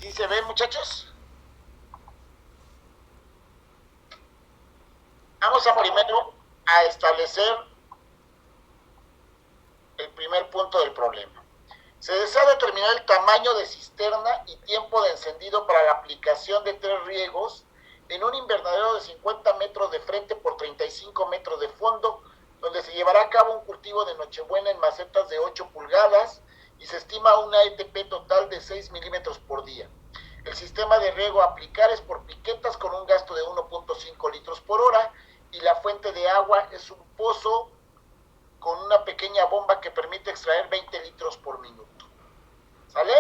¿Sí se ve, muchachos? Vamos a primero a establecer el primer punto del problema. Se desea determinar el tamaño de cisterna y tiempo de encendido para la aplicación de 3 riegos en un invernadero de 50 metros de frente por 35 metros de fondo, donde se llevará a cabo un cultivo de Nochebuena en macetas de 8 pulgadas y se estima una ETP total de 6 milímetros por día. El sistema de riego a aplicar es por piquetas con un gasto de 1.5 litros por hora y la fuente de agua es un pozo con una pequeña bomba que permite extraer 20 litros por minuto. ¿Sale?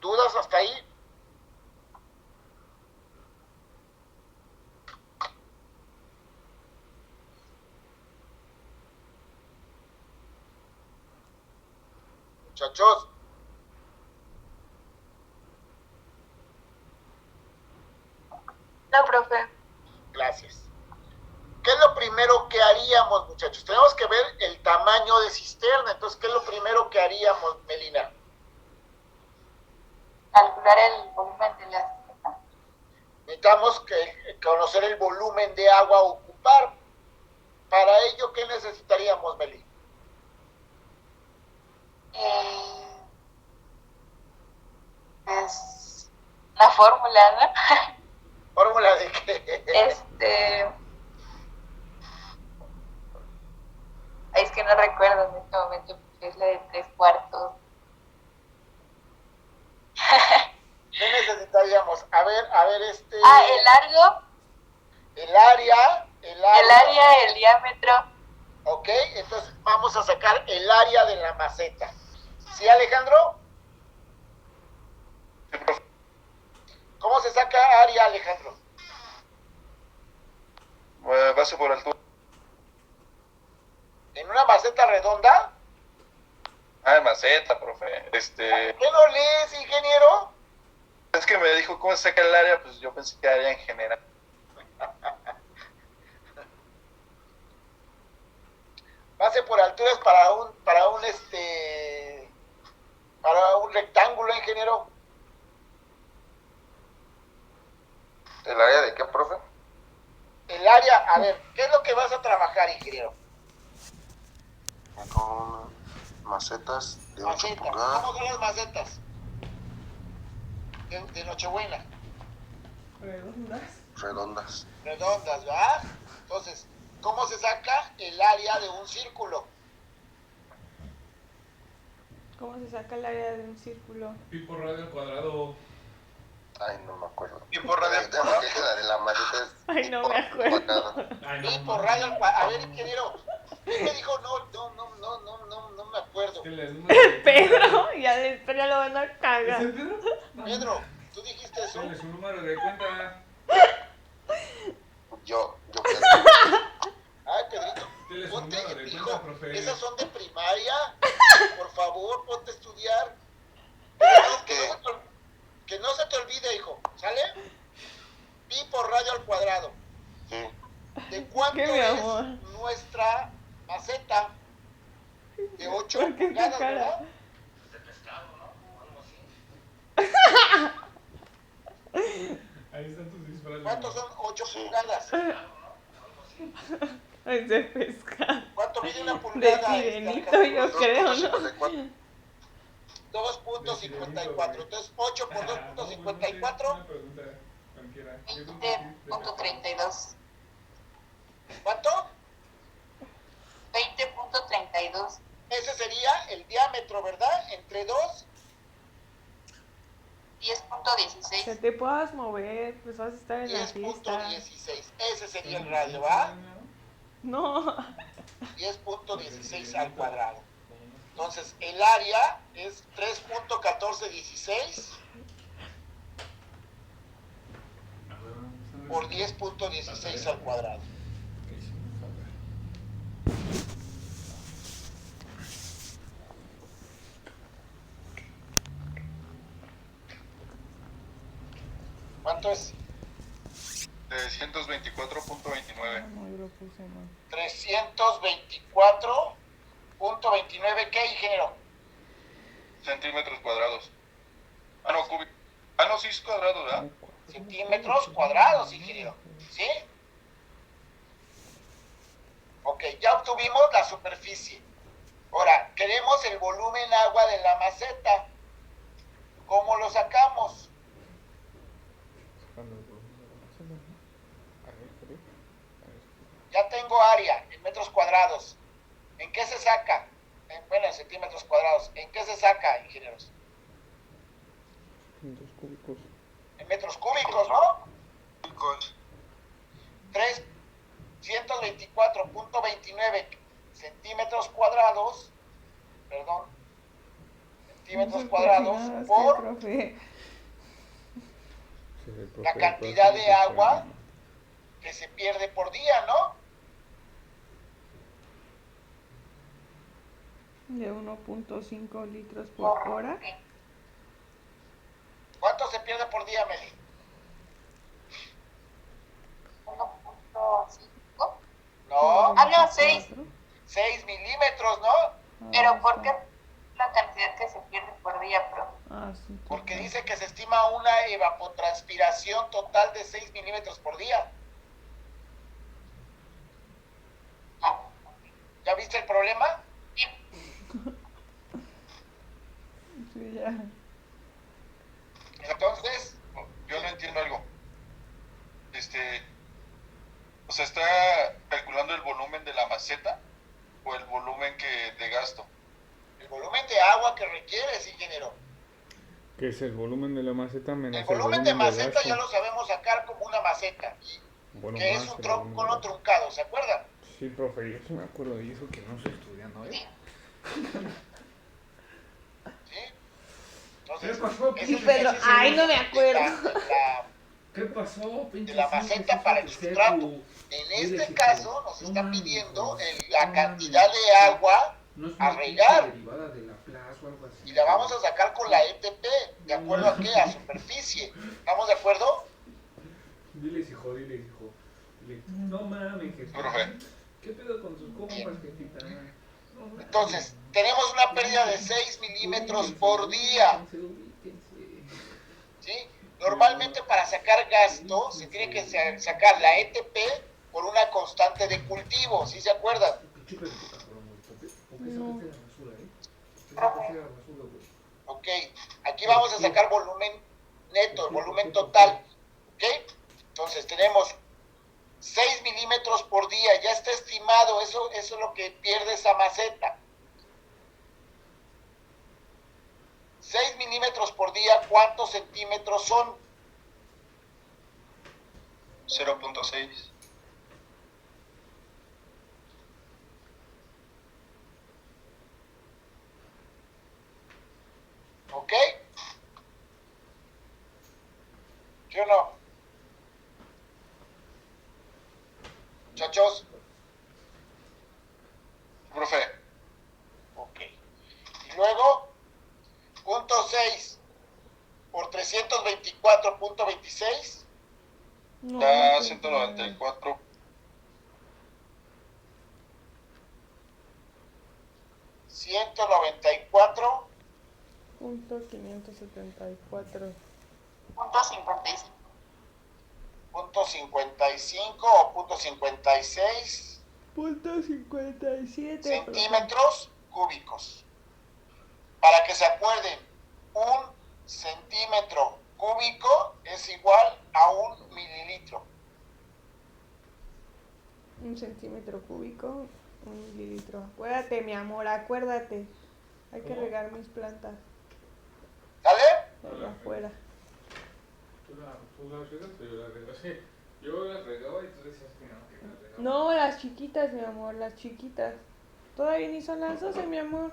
¿Dudas hasta ahí? Muchachos. No, profe. Gracias. ¿Qué es lo primero que haríamos, muchachos? Tenemos que ver el tamaño de cisterna. Entonces, ¿qué es lo primero que haríamos, Melina? Calcular el volumen de la cisterna. Necesitamos conocer el volumen de agua a ocupar. Para ello, ¿qué necesitaríamos, Meli? Es la fórmula, ¿no? ¿Fórmula de qué? Es que no recuerdo en este momento, porque es la de 3/4. ¿Qué necesitaríamos? A ver, el largo. El área. El área, el diámetro. Ok, entonces vamos a sacar el área de la maceta. ¿Sí, Alejandro? ¿Cómo se saca área, Alejandro? Base por altura. ¿En una maceta redonda? Maceta, profe. ¿Qué no lees, ingeniero? Es que me dijo cómo se saca el área, pues yo pensé que área en general. Base por alturas para un rectángulo, ingeniero. ¿El área de qué, profe? El área, a ver, ¿qué es lo que vas a trabajar, ingeniero? Con macetas de 8 pulgadas. ¿Cómo son las macetas? De Nochebuena. Redondas. Redondas, ¿verdad? Entonces, ¿cómo se saca el área de un círculo? ¿Cómo se saca el área de un círculo? Pi por radio al cuadrado. Ay, no me acuerdo. Pi por radio al cuadrado. La de la maceta es Ay, no me acuerdo. Pi por radio al cuadrado. A ver, ingeniero. ¿Quién me dijo? No me acuerdo. Pedro, pero ya lo van a cagar. ¿Es el Pedro? Pedro, ¿tú dijiste eso? Dale su número de cuenta. Yo Ay, Pedrito, Dale su ponte, número de hijo, cuenta, profe. esas son de primaria. Por favor, ponte a estudiar. Que no se te olvide, hijo. ¿Sale? Pi por radio al cuadrado. Sí. ¿De cuánto ¿Qué, mi es amor? nuestra maceta? De 8 ¿Por qué pulgadas, tu cara? ¿verdad? Ahí están tus disfraces. ¿Cuántos son 8 pulgadas? Es de pesca. ¿Cuánto mide una De pulgada? sirenito, yo creo, ¿no? 2.54. 2.54. Entonces, 8 por 2.54. Una pregunta cualquiera. 20.32. ¿Cuánto? 20.32. Ese sería el diámetro, ¿verdad? Entre 2. 10.16. Que te puedas mover, pues vas a estar en la fiesta. 10.16. Ese sería el radio, ¿va? No. 10.16 al cuadrado. Entonces, el área es 3.1416 por 10.16 al cuadrado. ¿Cuánto es? 324.29. No, yo lo puse mal. 324.29, ¿qué, ingeniero? Centímetros cuadrados. No, no, sí es cuadrado, ¿verdad? Centímetros cuadrados, ingeniero. ¿Sí? Ok, ya obtuvimos la superficie. Ahora, queremos el volumen agua de la maceta. ¿Cómo lo sacamos? Ya tengo área en metros cuadrados. ¿En qué se saca? Bueno, en centímetros cuadrados. ¿En qué se saca, ingenieros? Metros cúbicos. En metros cúbicos, ¿no? Chicos, 324.29 centímetros cuadrados, perdón, centímetros cuadrados por profe. Sí, el profe, la el cantidad profe de agua programa. que se pierde por día, ¿no? De 1.5 litros por hora. ¿Cuánto se pierde por día, Meli? 1.5. No, No, 6. 6 milímetros, ¿no? Pero ¿por qué la cantidad que se pierde por día, profe? Ah, sí. Porque total. dice que se estima una evapotranspiración total de 6 milímetros por día. ¿Ya viste el problema? Sí, ya. Entonces, Yo no entiendo algo. O sea, ¿está calculando el volumen de la maceta o el volumen de gasto? el volumen de agua que requieres, ingeniero. Que es el volumen de la maceta menos El volumen de maceta gasto. ya lo sabemos sacar como una maceta, Bueno, que más es un el volumen tronco de gasto. truncado, ¿se acuerdan? Sí, profe, yo sí me acuerdo y eso que no estoy estudiando, ¿eh? ¿Sí? ¿Qué Entonces, pasó, ese Sí, es Pedro, el ay, no me de acuerdo. ¿Qué pasó, pinche de la maceta para el sustrato. En este caso nos está pidiendo la cantidad de agua a regar derivada de Laplace o algo así. y la vamos a sacar con la ETP, ¿de acuerdo a qué? A superficie. ¿Estamos de acuerdo? Diles, hijo. Dile, no mames, Jesús. Profe. ¿Qué pedo con sus compas, Bien. jefita? No mames. Entonces, tenemos una pérdida de 6 milímetros por día. Ubíquense. ¿Sí? Normalmente para sacar gasto se tiene que sacar la ETP por una constante de cultivo, ¿sí se acuerdan? Pinche perrito cabrón, güey. ¿Por qué No. sacaste la basura, ¿Por qué sacaste la basura, güey? Ok, aquí vamos a sacar volumen neto, el volumen total. ¿Ok? Entonces tenemos 6 milímetros por día, ya está estimado, eso es lo que pierde esa maceta. 6 milímetros por día, ¿cuántos centímetros son? 0.6. ¿Ok? ¿Sí o no? Muchachos. Profe, Ok. Y luego, punto 6 por 324.26. No, da no sé. 194. 194. Punto 574. Punto 55. Punto 55 o punto 56 Punto 57. centímetros cúbicos. Para que se acuerden, un centímetro cúbico es igual a un mililitro. Un centímetro cúbico, un mililitro. Acuérdate, mi amor, acuérdate. Hay que regar mis plantas ¿Sale? allá afuera. Tú las regas, pero yo las rego. Sí, yo las regaba y tú decías que no las regaba. No, las chiquitas, mi amor, las chiquitas. Todavía ni son las 12, mi amor.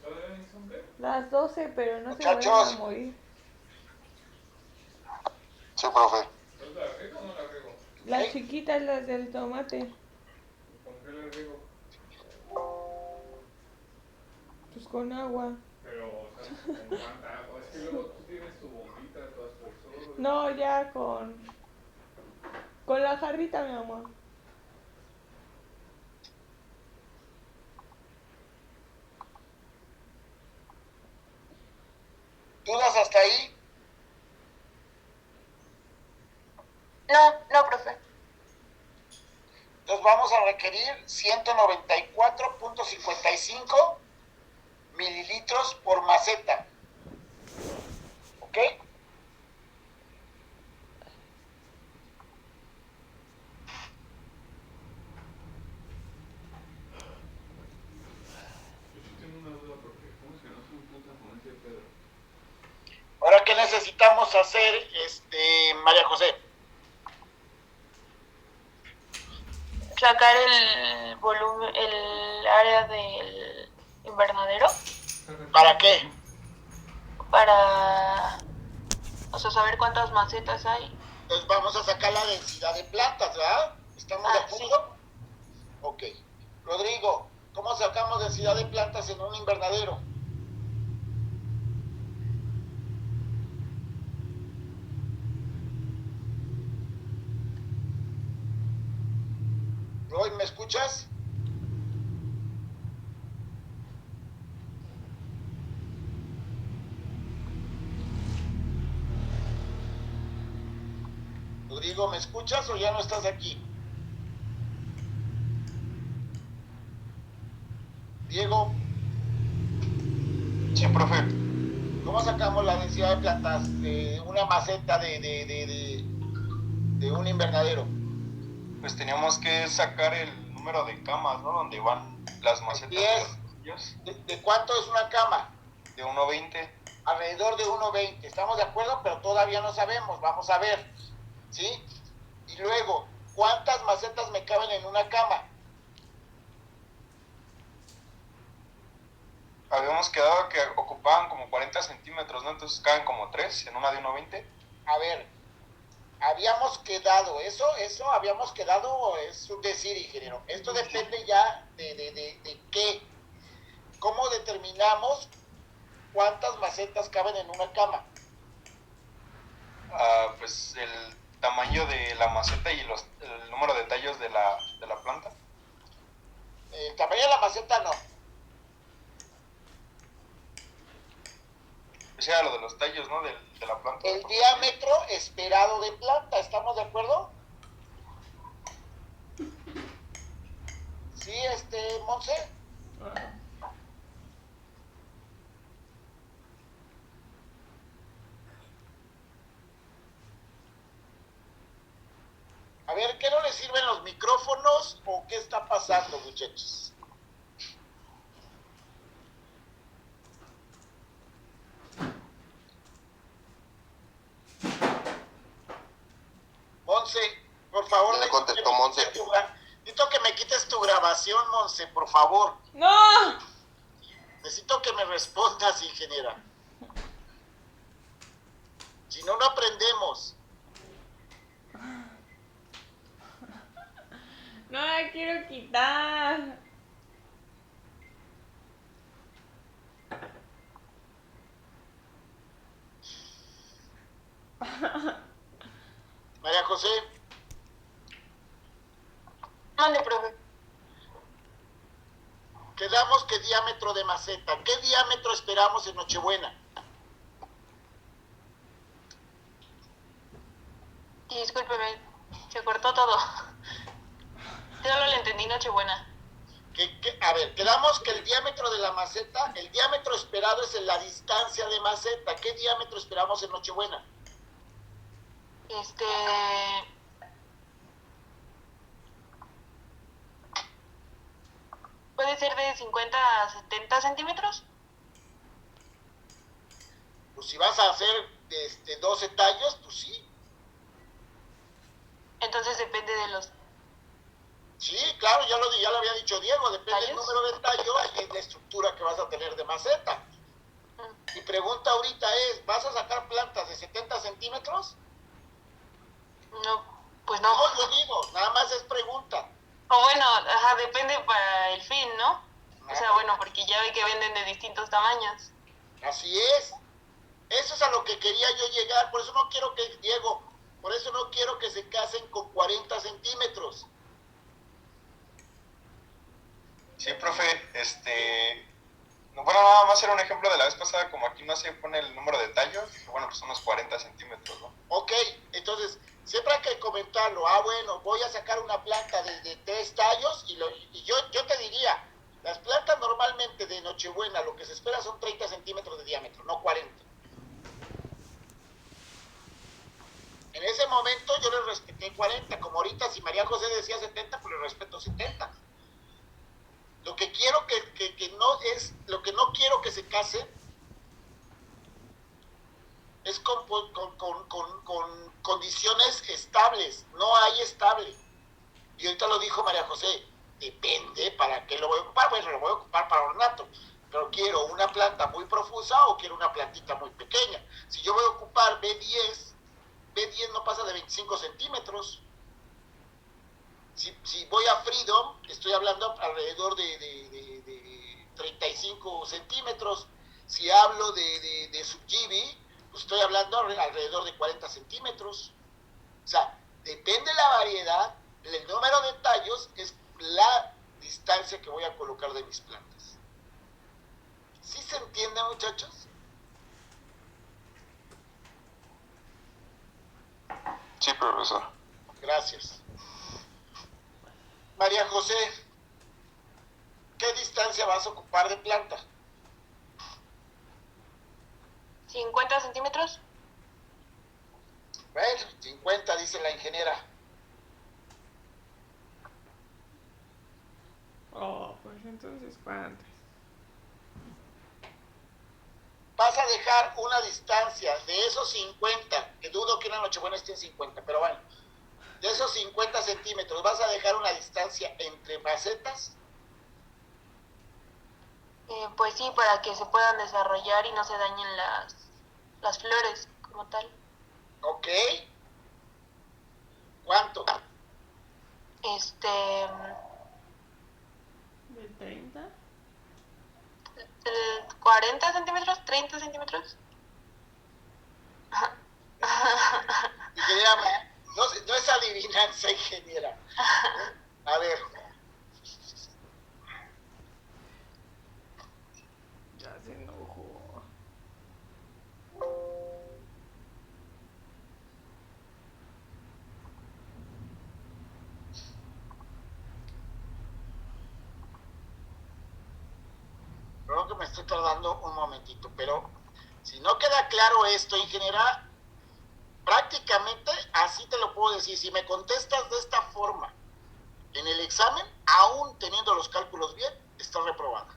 ¿Todavía ni son qué? Las 12, pero no se Muchachos. vayan a morir. sí, profe. ¿Yo las rego o no las rego? Las ¿Sí? chiquitas, las del tomate. ¿Con qué las rego? Pues con agua. Pero, o sea, ¿con cuánta agua? Es que luego tú tienes tu bombita, tu aspersor. No, ya con la jarrita, mi amor. ¿Dudas hasta ahí? No, profe. Entonces vamos a requerir 194.55 mililitros por maceta. ¿Ok? Yo sí tengo una duda porque ¿cómo se nos imputa con ese Pedro? Ahora, ¿qué necesitamos hacer, María José? Sacar el volumen, el área del invernadero ¿Para qué? para, o sea, saber cuántas macetas hay. Entonces vamos a sacar la densidad de plantas, ¿verdad? ¿Estamos de acuerdo? Sí. Ok. Rodrigo, ¿cómo sacamos densidad de plantas en un invernadero? Roy, ¿me escuchas? Rodrigo, ¿me escuchas o ya no estás aquí? Diego. Sí, profe. ¿Cómo sacamos la densidad de plantas de una maceta de un invernadero? Pues teníamos que sacar el número de camas, ¿no? Donde van las macetas. 10. ¿De cuánto es una cama? De 1.20. Alrededor de 1.20. ¿Estamos de acuerdo? Pero todavía no sabemos. Vamos a ver. ¿Sí? Y luego, ¿cuántas macetas me caben en una cama? Habíamos quedado que ocupaban como 40 centímetros, ¿no? Entonces caben como 3 en una de 1.20. A ver, habíamos quedado, eso habíamos quedado, es un decir, ingeniero. Esto depende ya de qué. ¿Cómo determinamos cuántas macetas caben en una cama? Pues el tamaño de la maceta y el número de tallos de la planta. El tamaño de la maceta no. Ese era lo de los tallos, ¿no? De la planta. El diámetro esperado de planta, ¿estamos de acuerdo? Sí, Monse. A ver, ¿qué no les sirven los micrófonos o qué está pasando, muchachos? Monse, por favor. Ya le contestó Monse. Necesito que me quites tu grabación, Monse, por favor. ¡No! Necesito que me respondas, ingeniera. Si no, no aprendemos. No la quiero quitar. María José. Mande, profe. Quedamos que diámetro de maceta. ¿Qué diámetro esperamos en Nochebuena? Y discúlpeme, se cortó todo. Solo le entendí Nochebuena. A ver, quedamos que el diámetro de la maceta, el diámetro esperado es en la distancia de maceta. ¿Qué diámetro esperamos en Nochebuena? ¿Puede ser de 50 a 70 centímetros? Pues si vas a hacer 12 tallos, pues sí. Entonces depende de los... Sí, claro, ya lo había dicho Diego, depende del ¿Tallos? número de tallo y la estructura que vas a tener de maceta. Mi pregunta ahorita es, ¿vas a sacar plantas de 70 centímetros? No, pues no. No, yo digo, nada más es pregunta. O bueno, ajá, depende para el fin, ¿no? O sea, bueno, porque ya ve que venden de distintos tamaños. Así es. Eso es a lo que quería yo llegar. Por eso no quiero que, Diego, por eso no quiero que se casen con 40 centímetros. Sí, profe, bueno, nada más era un ejemplo de la vez pasada, como aquí no se pone el número de tallos, bueno, pues unos 40 centímetros, ¿no? Ok, entonces, siempre que comentarlo. Ah, bueno, voy a sacar una planta de 3 tallos y yo te diría, las plantas normalmente de Nochebuena lo que se espera son 30 centímetros de diámetro, no 40. En ese momento yo le respeté 40, como ahorita si María José decía 70, pues le respeto 70. Lo que quiero lo que no quiero que se case es con condiciones estables, no hay estable. Y ahorita lo dijo María José, depende para qué lo voy a ocupar, pues lo voy a ocupar para ornato, pero quiero una planta muy profusa o quiero una plantita muy pequeña. Si yo voy a ocupar B10 no pasa de 25 centímetros. Si voy a Freedom, estoy hablando alrededor de 35 centímetros. Si hablo de Subgivi, pues estoy hablando alrededor de 40 centímetros. O sea, depende de la variedad, el número de tallos es la distancia que voy a colocar de mis plantas. ¿Sí se entiende, muchachos? Sí, profesor. Gracias. María José, ¿qué distancia vas a ocupar de planta? 50 centímetros. Bueno, 50 dice la ingeniera. Oh, pues entonces, ¿cuántas? Vas a dejar una distancia de esos 50, que dudo que una Nochebuena esté en 50, pero bueno, de esos 50 centímetros, vas a dejar una distancia entre macetas. Pues sí, para que se puedan desarrollar y no se dañen las flores como tal. Ok. ¿Cuánto? ¿De 30? 40 centímetros, 30 centímetros. Ingeniera, no es adivinanza, ingeniera. A ver. Ya se enojó. Creo que me estoy tardando un momentito, pero si no queda claro esto, ingeniera, prácticamente así te lo puedo decir. Si me contestas de esta forma en el examen, aún teniendo los cálculos bien, estás reprobada.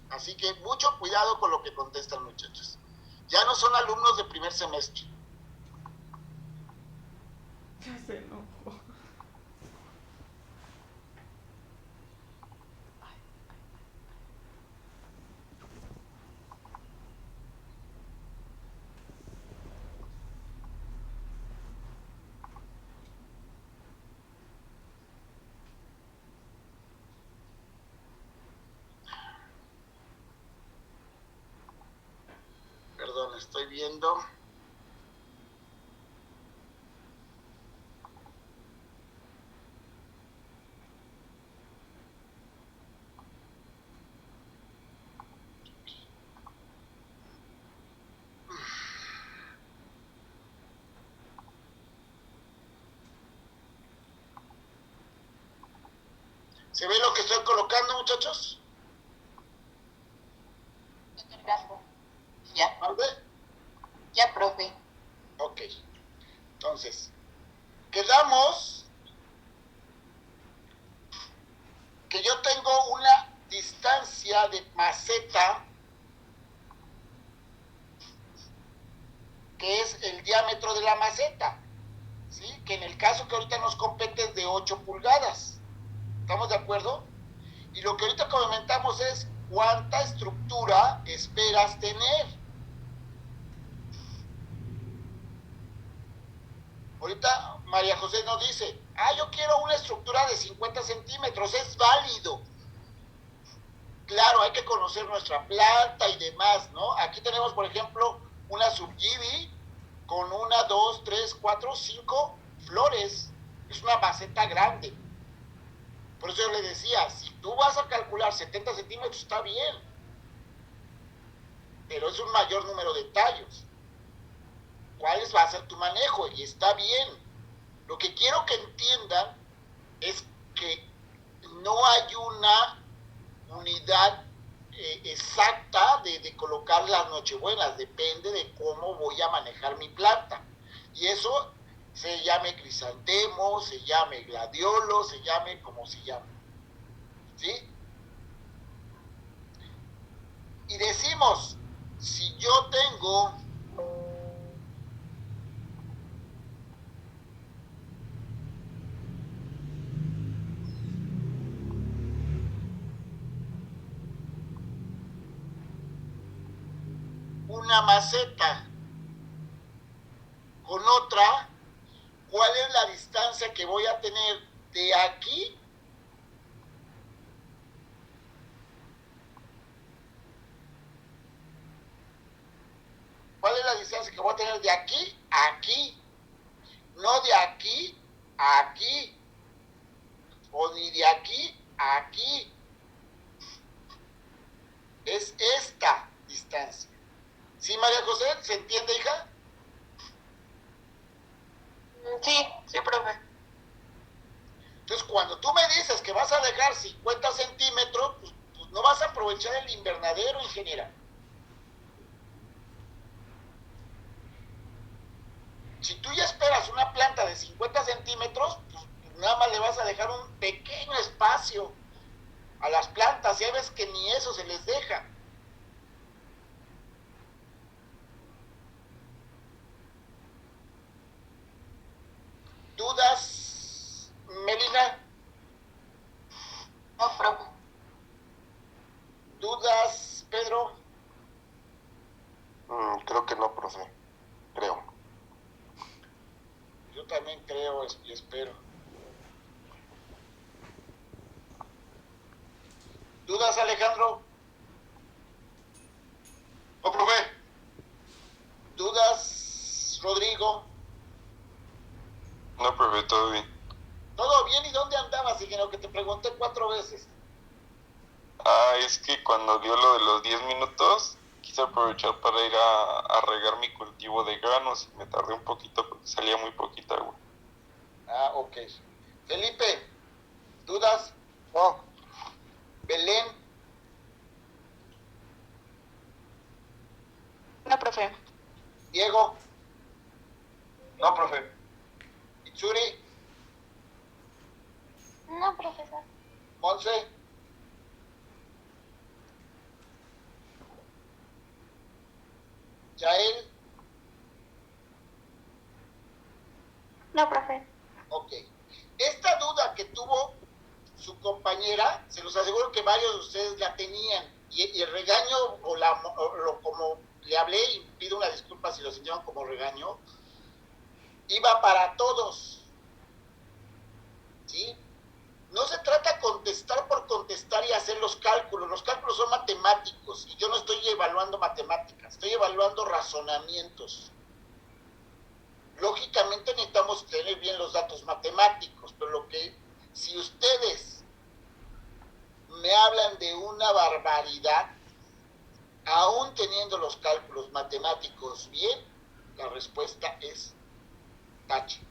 Así que mucho cuidado con lo que contestan, muchachos. Ya no son alumnos de primer semestre. Ya se enojó. Perdón, estoy viendo. ¿Se ve lo que estoy colocando, muchachos? Ya. ¿Vale? Ya, profe. Ok. Entonces, quedamos que yo tengo una distancia de maceta que es el diámetro de la maceta, ¿sí? Que en el caso que ahorita nos compete es de 8 pulgadas. ¿Estamos de acuerdo? Y lo que ahorita comentamos es cuánta estructura esperas tener. Ahorita María José nos dice, yo quiero una estructura de 50 centímetros, es válido. Claro, hay que conocer nuestra planta y demás, ¿no? Aquí tenemos, por ejemplo, una Subgivi con 1, 2, 3, 4, 5 flores. Es una maceta grande. Por eso yo le decía, si tú vas a calcular 70 centímetros, está bien. Pero es un mayor número de tallos. cuál va a ser tu manejo, y está bien. Lo que quiero que entiendan es que no hay una unidad exacta de colocar las nochebuenas, depende de cómo voy a manejar mi planta. Y eso se llame crisantemo, se llame gladiolo, se llame como se llame. ¿Sí? Y decimos, si yo tengo una maceta con otra, ¿cuál es la distancia que voy a tener de aquí ¿cuál es la distancia que voy a tener de aquí a aquí? No de aquí a aquí, o ni de aquí a aquí. Es esta distancia. ¿Sí, María José? ¿Se entiende, hija? Sí, sí, profe. Entonces, cuando tú me dices que vas a dejar 50 centímetros, pues no vas a aprovechar el invernadero, ingeniera. Si tú ya esperas una planta de 50 centímetros, pues nada más le vas a dejar un pequeño espacio a las plantas, ya ves que ni eso se les deja. ¿Dudas, Melina? No, profe. ¿Dudas, Pedro? Creo que no, profe. Creo. Yo también creo y espero. ¿Dudas, Alejandro? No, profe. ¿Dudas, Rodrigo? No, profe, todo bien. ¿Todo bien? ¿Y dónde andabas, ingeniero? Que te pregunté 4 veces. Es que cuando dio lo de los 10 minutos, quise aprovechar para ir a regar mi cultivo de granos y me tardé un poquito porque salía muy poquita agua. Ok. Felipe, ¿dudas? No. Belén, No, profe. Diego, No, profe. Itsuri, No, profesor. Monse, Yael. No, profe. Ok. Esta duda que tuvo su compañera, se los aseguro que varios de ustedes la tenían. Y el regaño, como le hablé, y pido una disculpa si lo sintieron como regaño, iba para todos. ¿Sí? No se trata de contestar por contestar y hacer los cálculos. Los cálculos son matemáticos y yo no estoy evaluando matemáticas, estoy evaluando razonamientos. Lógicamente necesitamos tener bien los datos matemáticos, pero si ustedes me hablan de una barbaridad, aún teniendo los cálculos matemáticos bien, la respuesta es tache.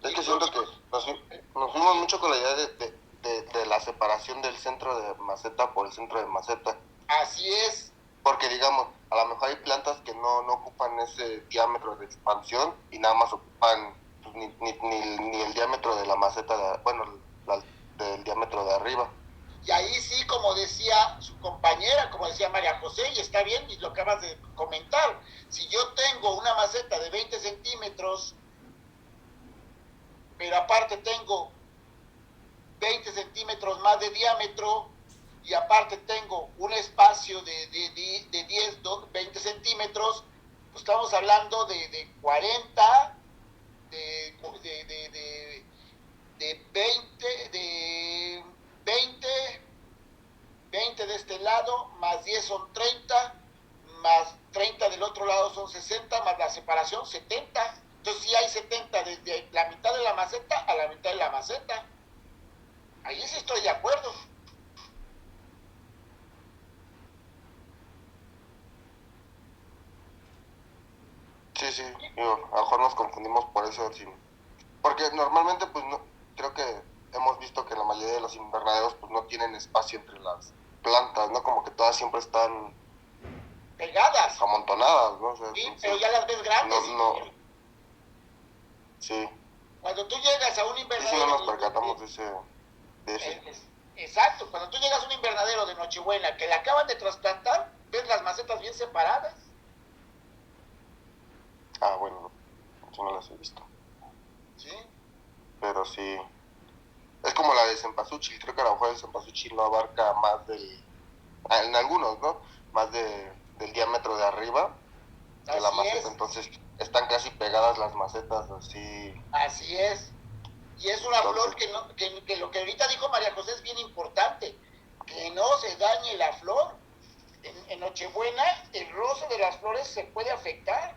Es que siento que nos fuimos mucho con la idea de la separación del centro de maceta por el centro de maceta. Así es. Porque digamos, a lo mejor hay plantas que no ocupan ese diámetro de expansión y nada más ocupan pues, ni el diámetro de la maceta, del diámetro de arriba. Y ahí sí, como decía su compañera, como decía María José, y está bien, y lo acabas de comentar, si yo tengo una maceta de 20 centímetros, pero aparte tengo 20 centímetros más de diámetro, y aparte tengo un espacio de 10, 20 centímetros, pues estamos hablando de 40, de 20 de este lado, más 10 son 30, más 30 del otro lado son 60, más la separación 70. Entonces sí hay 70 desde la mitad de la maceta a la mitad de la maceta. Ahí sí estoy de acuerdo. sí, digo, a lo mejor nos confundimos por eso, sí. Porque normalmente, pues, no, creo que hemos visto que la mayoría de los invernaderos, pues, no tienen espacio entre las plantas, ¿no? Como que todas siempre están Pegadas. amontonadas, ¿no? O sea, Sí, entonces, pero ya las ves grandes. no, sí, Cuando tú llegas a un sí, invernadero... no nos percatamos de ese. Exacto, cuando tú llegas a un invernadero de Nochebuena que le acaban de trasplantar, ves las macetas bien separadas. Ah, bueno, yo no las he visto. ¿Sí? Pero sí, es como la de cempasúchil, creo que a lo mejor el cempasúchil no abarca más en algunos, ¿no? Más del diámetro de arriba de la Así maceta, es, entonces están casi pegadas las macetas, así. así es. Y es una Entonces, flor que lo que ahorita dijo María José es bien importante, que no se dañe la flor. En Nochebuena el roce de las flores se puede afectar.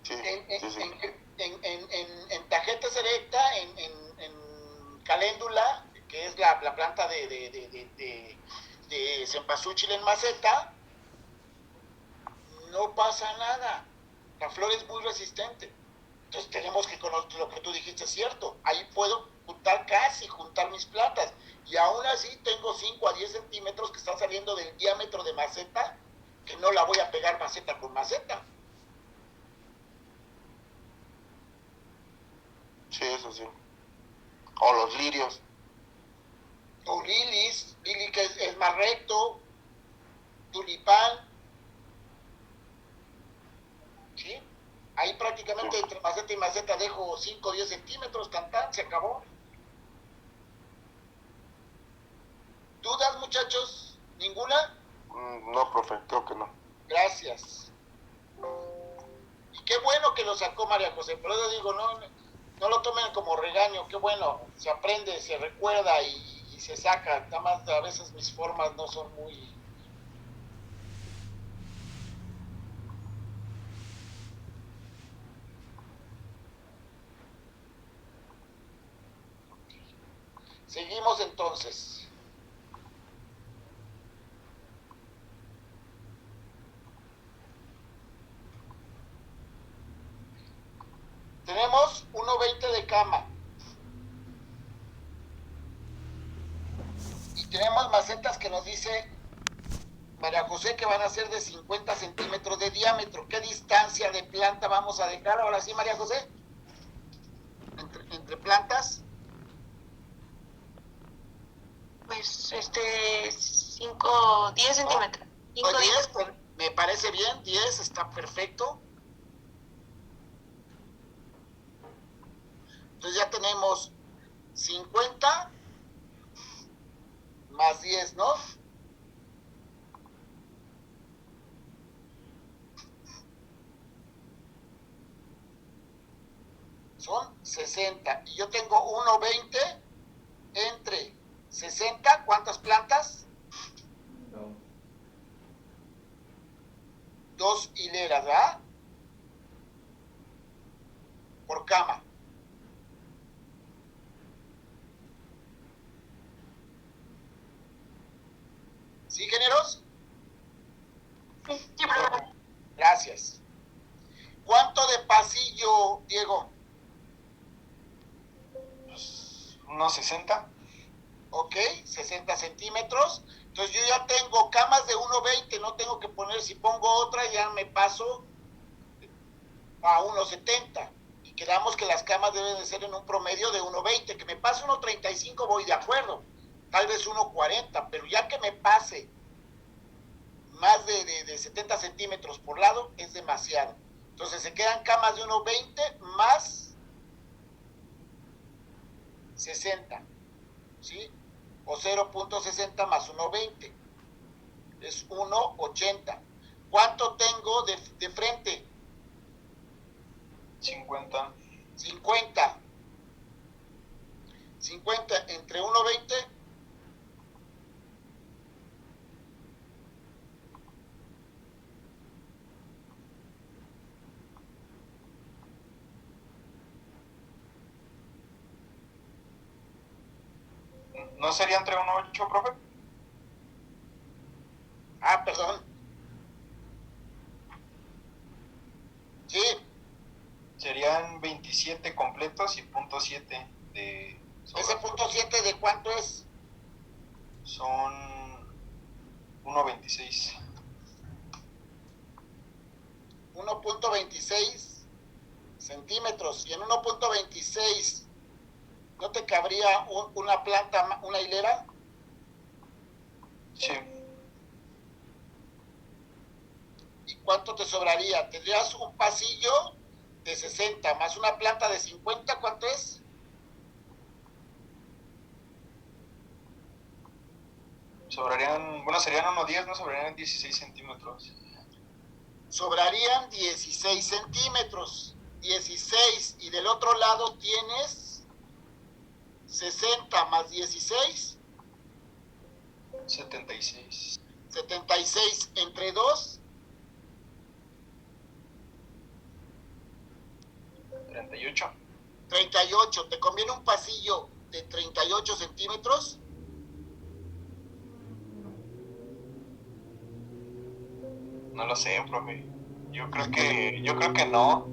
sí, sí. En Tagetes erecta, en caléndula, que es la planta de cempasúchil en maceta, no pasa nada. La flor es muy resistente. Entonces tenemos que conocer lo que tú dijiste, es cierto. Ahí puedo juntar mis plantas. Y aún así tengo 5 a 10 centímetros que están saliendo del diámetro de maceta, que no la voy a pegar maceta con maceta. Sí, eso sí. O los lirios. O lili que es más recto, tulipán. ¿Sí? Ahí prácticamente entre maceta y maceta dejo 5 o 10 centímetros, se acabó. ¿Dudas, muchachos? ¿Ninguna? No, profe, creo que no. Gracias. Y qué bueno que lo sacó María José, por eso digo, no lo tomen como regaño, qué bueno, se aprende, se recuerda y se saca. Nada más a veces mis formas no son muy... Seguimos entonces. Tenemos 1.20 de cama. Y tenemos macetas que nos dice María José que van a ser de 50 centímetros de diámetro. ¿Qué distancia de planta vamos a dejar? Ahora sí, María José. Entre plantas. Pues 10 centímetros. 5, 10, me parece bien, 10 está perfecto. Entonces ya tenemos 50 más 10, ¿no? Son 60. Y yo tengo 1.20 entre 60. ¿Cuántas plantas? No. 2 hileras, ¿verdad? Por cama. ¿Sí, ingenieros? Sí, profe. Gracias. ¿Cuánto de pasillo, Diego? Unos 60. Ok, 60 centímetros. Entonces yo ya tengo camas de 1.20, no tengo que poner, si pongo otra ya me paso a 1.70. Y quedamos que las camas deben de ser en un promedio de 1.20. Que me pase 1.35 voy de acuerdo. Tal vez 1.40, pero ya que me pase más de 70 centímetros por lado es demasiado. Entonces se quedan camas de 1.20 más 60, ¿sí? O 0.60 más 1.20 es 1.80. ¿Cuánto tengo de frente? 50. 50 entre 1.20 ¿No sería entre 1.8, profe? perdón. Sí, Serían 27 completos y .7 de ese sobras. punto 7 de cuánto es. Son 1.26. 1.26 centímetros. Y en 1.26, ¿no te cabría una planta, una hilera? Sí. ¿Y cuánto te sobraría? Tendrías un pasillo de 60 más una planta de 50, ¿cuánto es? Serían 1.10, ¿no? Sobrarían 16 centímetros. Sobrarían 16 centímetros. 16. Y del otro lado tienes 60 más 16. 76. 76 entre 2. 38. 38. ¿Te conviene un pasillo de 38 centímetros? No lo sé, profe. Yo creo que no.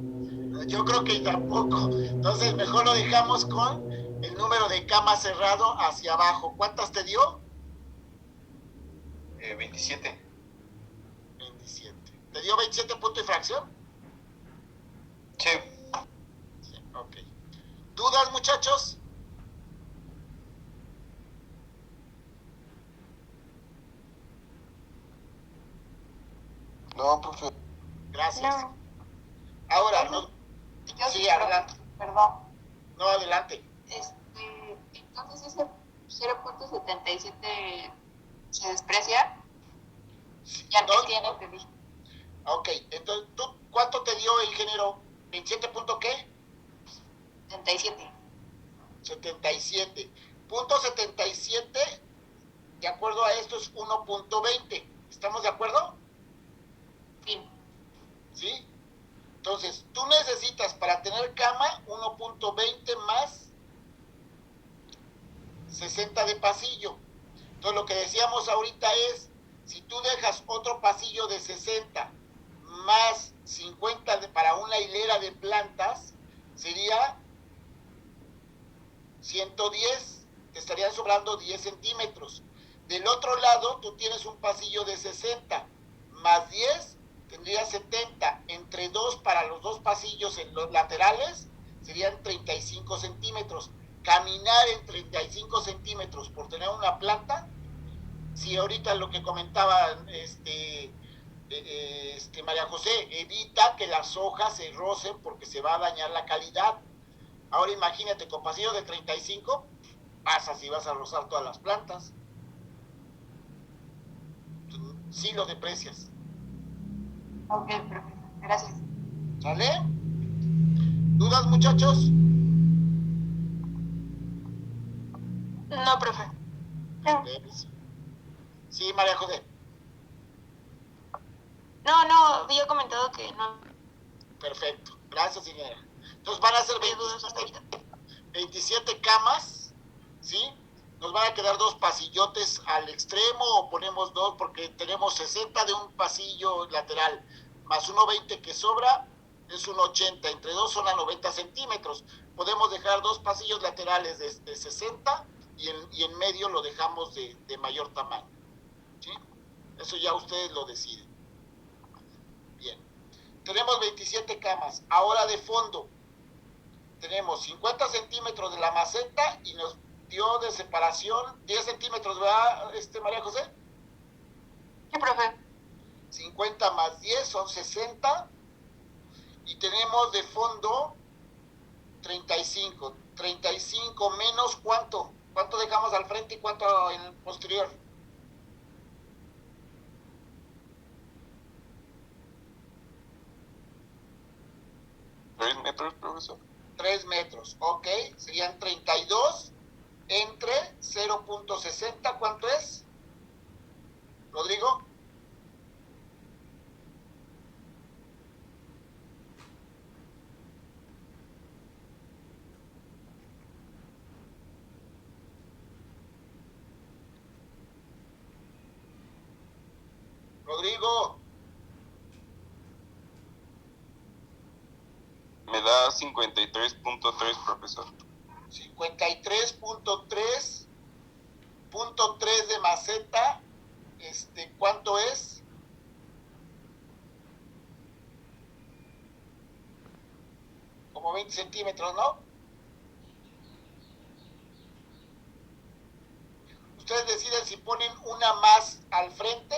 Yo creo que tampoco. Entonces mejor lo dejamos con el número de camas cerrado hacia abajo. ¿Cuántas te dio? 27. 27. ¿Te dio 27 punto y fracción? Sí. Sí, ok. ¿Dudas, muchachos? No, profe. Gracias. No. Ahora, Entonces, no, sí, adelante. Perdón. No, adelante. Entonces ese 0.77 se desprecia. Ya No, no tiene, te dije. ok, entonces, ¿tú cuánto te dio el género? ¿27 punto qué? 77. 77. Punto 77, de acuerdo a esto, es 1.20. ¿Estamos de acuerdo? Fin. ¿Sí? Entonces, tú necesitas para tener cama 1.20 más 60 de pasillo. Entonces, lo que decíamos ahorita es, si tú dejas otro pasillo de 60 más 50 para una hilera de plantas, sería 110, te estarían sobrando 10 centímetros. Del otro lado, tú tienes un pasillo de 60 más 10, tendrías 70. Entre 2 para los dos pasillos en los laterales serían 35 centímetros. Caminar en 35 centímetros por tener una planta, si ahorita lo que comentaba María José, evita que las hojas se rocen porque se va a dañar la calidad. Ahora imagínate, con pasillo de 35, pasas y vas a rozar todas las plantas. Sí lo deprecias. Ok, perfecto. Gracias. ¿Sale? ¿Dudas, muchachos? No, profe. No. Sí, María José. No, había comentado que no Perfecto. Gracias, ingeniera. Entonces van a ser había dudas hasta ahorita. 27 camas, ¿sí? Nos van a quedar dos pasillotes al extremo o ponemos dos porque tenemos 60 de un pasillo lateral más 1.20 que sobra, es 1.80. Entre dos son a 90 centímetros. Podemos dejar dos pasillos laterales de 60 y en medio lo dejamos de mayor tamaño, ¿sí? Eso ya ustedes lo deciden. Bien. Tenemos 27 camas. Ahora de fondo tenemos 50 centímetros de la maceta y nos dio de separación 10 centímetros, ¿verdad, María José? Sí, profe. 50 más 10 son 60 y tenemos de fondo 35. 35 menos ¿cuánto? ¿Cuánto dejamos al frente y cuánto en el posterior? ¿3 metros, profesor? 3 metros, ok. Serían 32 entre 0.60, ¿cuánto es? Rodrigo. Rodrigo. Me da 53.3, profesor. 53.3 de maceta, ¿cuánto es? Como 20 centímetros, ¿no? Ustedes deciden si ponen una más al frente,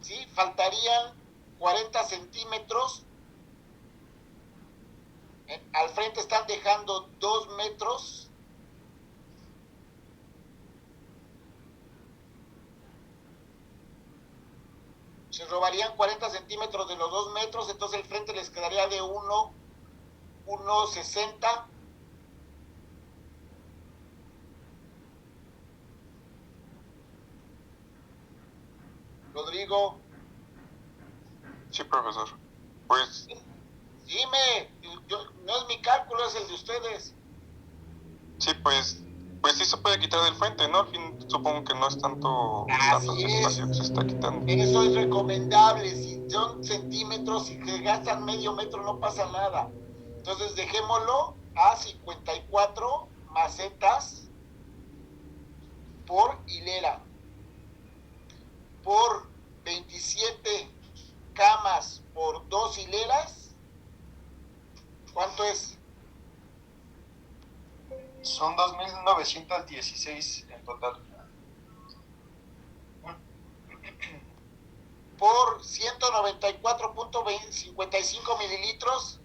¿sí? Faltarían 40 centímetros. Al frente están dejando 2 metros. Se robarían 40 centímetros de los 2 metros, entonces el frente les quedaría de 1.60. Rodrigo. Sí, profesor. Pues... Dime, no es mi cálculo, es el de ustedes. Sí, pues sí se puede quitar del frente, ¿no? Al fin supongo que no es tanto el espacio que se está quitando. Eso es recomendable. Si son centímetros y que gastan medio metro no pasa nada. Entonces dejémoslo a 54 macetas por hilera. Por 27 camas por 2 hileras. ¿Cuánto es? Son 2.916 en total. Por 194.55 mililitros.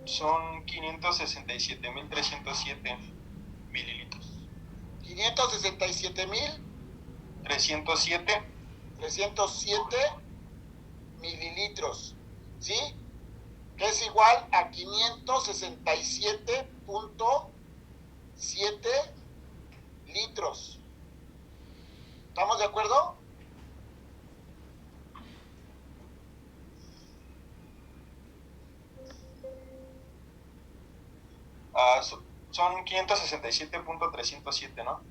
Son 567.307 mililitros. 567.000 307 mililitros, ¿sí? Que es igual a 567.7 litros. ¿Estamos de acuerdo? Son 567.307, ¿no?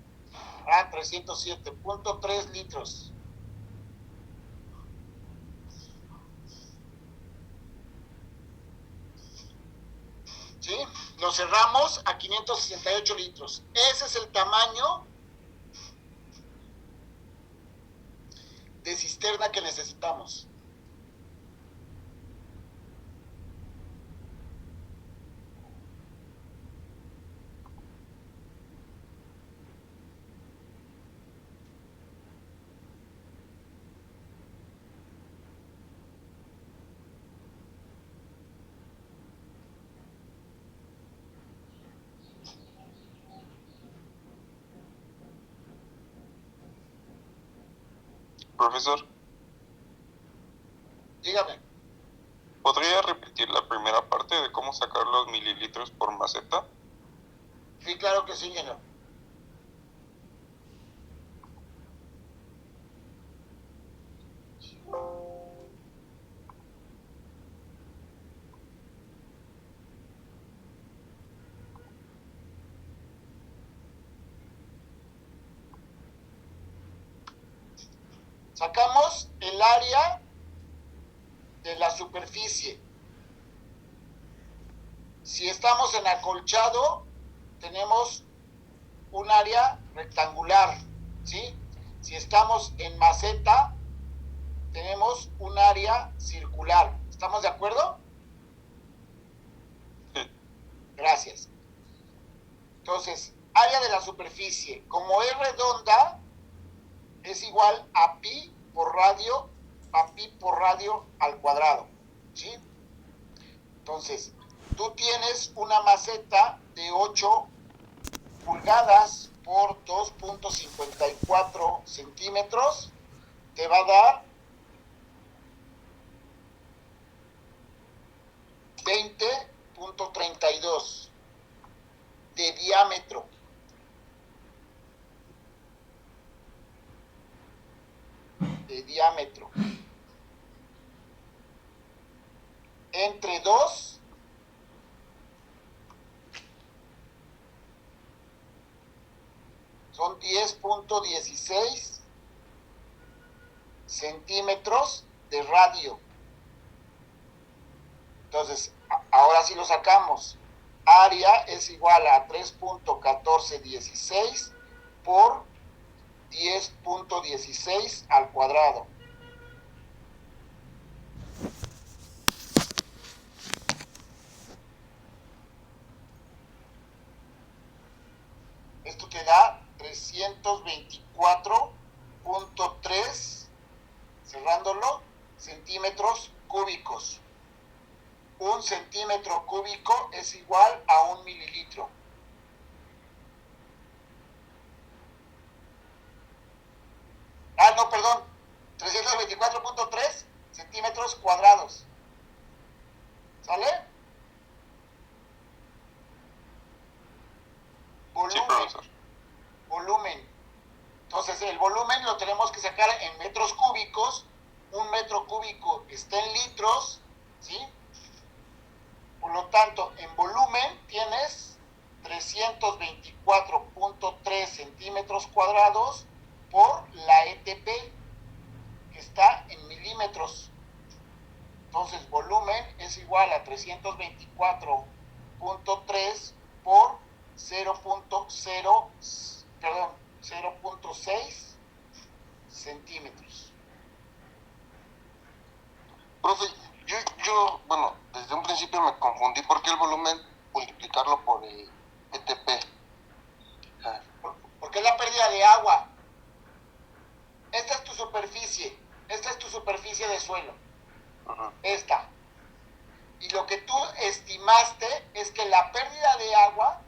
307.3 litros. ¿Sí? Lo cerramos a 568 litros. Ese es el tamaño de cisterna que necesitamos. Profesor, Dígame. ¿podría repetir la primera parte de cómo sacar los mililitros por maceta? Sí, claro que sí, señor. Sacamos el área de la superficie. Si estamos en acolchado, tenemos un área rectangular, ¿sí? Si estamos en maceta, tenemos un área circular. ¿Estamos de acuerdo? Sí. Gracias. Entonces, área de la superficie, como es redonda, es igual a pi por radio al cuadrado, ¿sí? Entonces, tú tienes una maceta de 8 pulgadas por 2.54 centímetros, te va a dar 20.32 de diámetro. Entre 2 son 10 10.16 centímetros de radio. Entonces, ahora sí lo sacamos. Área es igual a 3.1416 por 10.16 al cuadrado. Esto te da 324.3, cerrándolo, centímetros cúbicos. Un centímetro cúbico es igual a 1 mililitro. Perdón, 324.3 centímetros cuadrados. ¿Sale? Volumen. Sí, profesor. Volumen. Entonces, el volumen lo tenemos que sacar en metros cúbicos. Un metro cúbico está en litros, ¿sí? Por lo tanto, en volumen tienes 324.3 centímetros cuadrados por la ETP, que está en milímetros. Entonces, volumen es igual a 324.3 por 0.6 centímetros. Profe, yo, bueno, desde un principio me confundí porque el volumen multiplicarlo por el ETP. Porque es la pérdida de agua. Esta es tu superficie de suelo. Ajá. Esta. Y lo que tú estimaste es que la pérdida de agua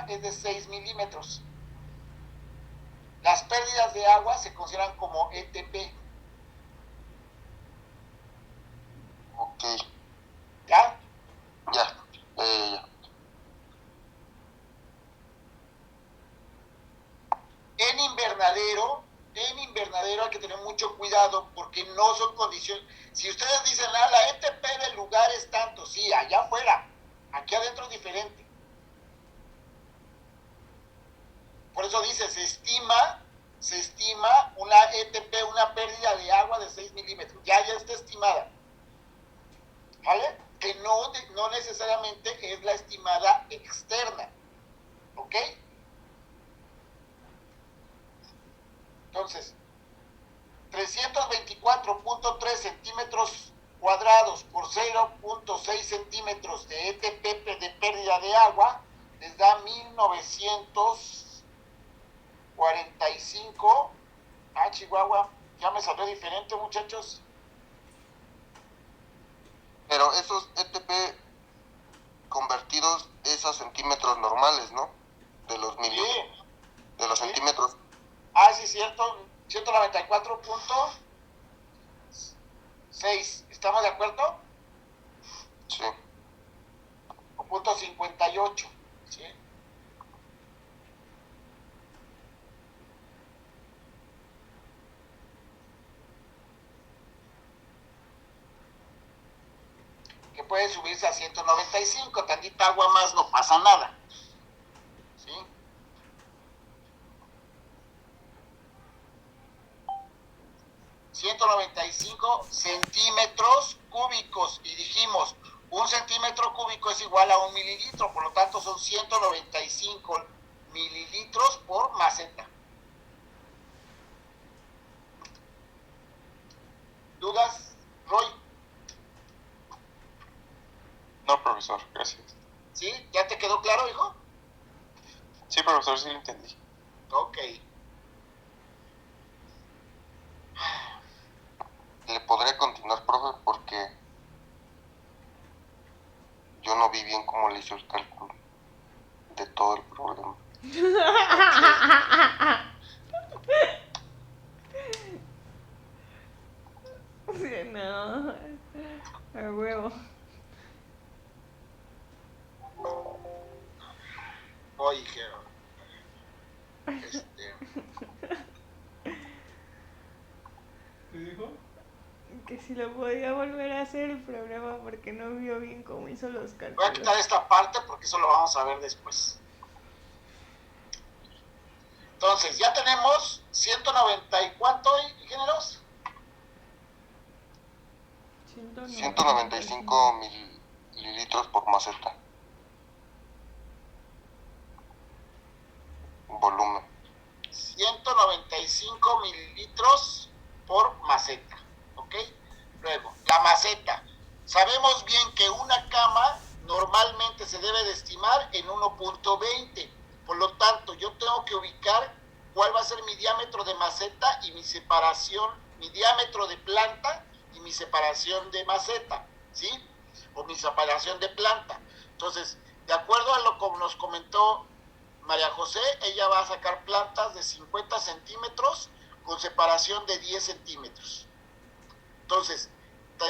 es de 6 milímetros. Las pérdidas de agua se consideran como ETP. Ok, ¿Ya? ya. En invernadero hay que tener mucho cuidado porque no son condiciones. Si ustedes dicen, la ETP del lugar es tanto, sí, allá afuera, aquí adentro es diferente. Por eso dice, se estima una ETP, una pérdida de agua de 6 milímetros, ya está estimada, ¿vale? Que no necesariamente es la estimada externa, ¿ok? Entonces, 324.3 centímetros cuadrados por 0.6 centímetros de ETP de pérdida de agua les da 1945. Chihuahua, ya me salió diferente, muchachos. Pero esos ETP convertidos es a centímetros normales, ¿no? De los centímetros. Sí, cierto. 194.6. ¿Estamos de acuerdo? Sí. O punto 58. ¿Sí? Que puede subirse a 195. Tantita agua más, no pasa nada. ¿Sí? ...195 centímetros cúbicos... ...y dijimos... ...1 centímetro cúbico es igual a 1 mililitro... ...por lo tanto son 195 mililitros por maceta. ¿Dudas, Roy? No, profesor, gracias. ¿Sí? ¿Ya te quedó claro, hijo? Sí, profesor, sí lo entendí. Ok. ¿Le podré continuar, profe? Porque yo no vi bien cómo le hizo el cálculo de todo el problema. No, a huevo. Oye, ¿Qué dijo? Que si lo podía volver a hacer el programa porque no vio bien cómo hizo los voy a cálculos. quitar esta parte porque eso lo vamos a ver después. Entonces, ya tenemos 190 y cuánto, ingenieros? 195 mililitros por maceta. Volumen. 195 mililitros por maceta, ¿ok? Luego, la maceta. Sabemos bien que una cama normalmente se debe de estimar en 1.20. Por lo tanto, yo tengo que ubicar cuál va a ser mi diámetro de maceta y mi separación, mi diámetro de planta y mi separación de maceta, ¿sí? O mi separación de planta. Entonces, de acuerdo a lo que nos comentó María José, ella va a sacar plantas de 50 centímetros con separación de 10 centímetros. Entonces,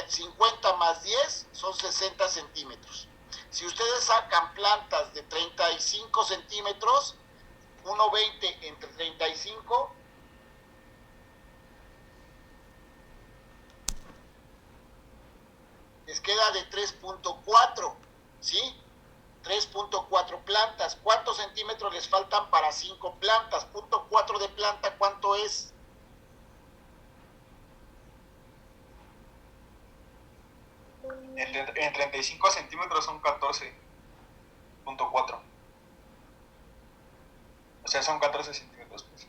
50 más 10 son 60 centímetros. Si ustedes sacan plantas de 35 centímetros, 1.20 entre 35, les queda de 3.4, ¿sí? 3.4 plantas. ¿Cuántos centímetros les faltan para 5 plantas? Punto 4 de planta, ¿cuánto es? En 35 centímetros son 14.4. O sea, son 14 centímetros. Pues.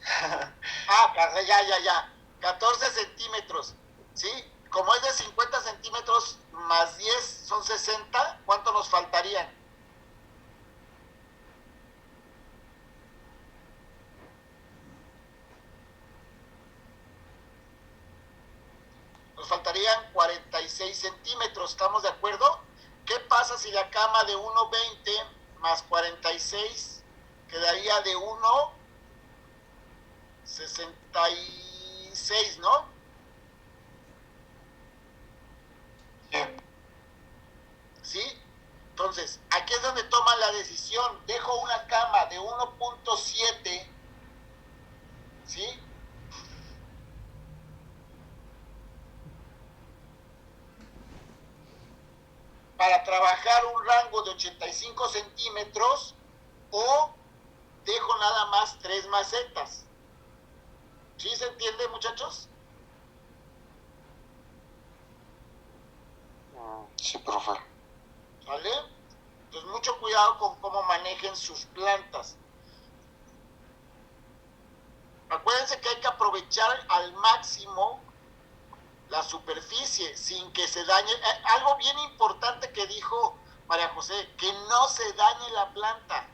Ya. 14 centímetros, ¿sí? Como es de 50 centímetros más 10 son 60, ¿cuánto nos faltarían? Nos faltarían 46 centímetros, ¿estamos de acuerdo? ¿Qué pasa si la cama de 1.20 más 46 quedaría de 1.66, ¿no? ¿Sí? Entonces, aquí es donde toman la decisión. Dejo una cama de 1.7, ¿sí? Para trabajar un rango de 85 centímetros o dejo nada más 3 macetas. ¿Sí se entiende, muchachos? Sí, profe. ¿Vale? Entonces, mucho cuidado con cómo manejen sus plantas. Acuérdense que hay que aprovechar al máximo la superficie sin que se dañe. Algo bien importante que dijo María José, que no se dañe la planta.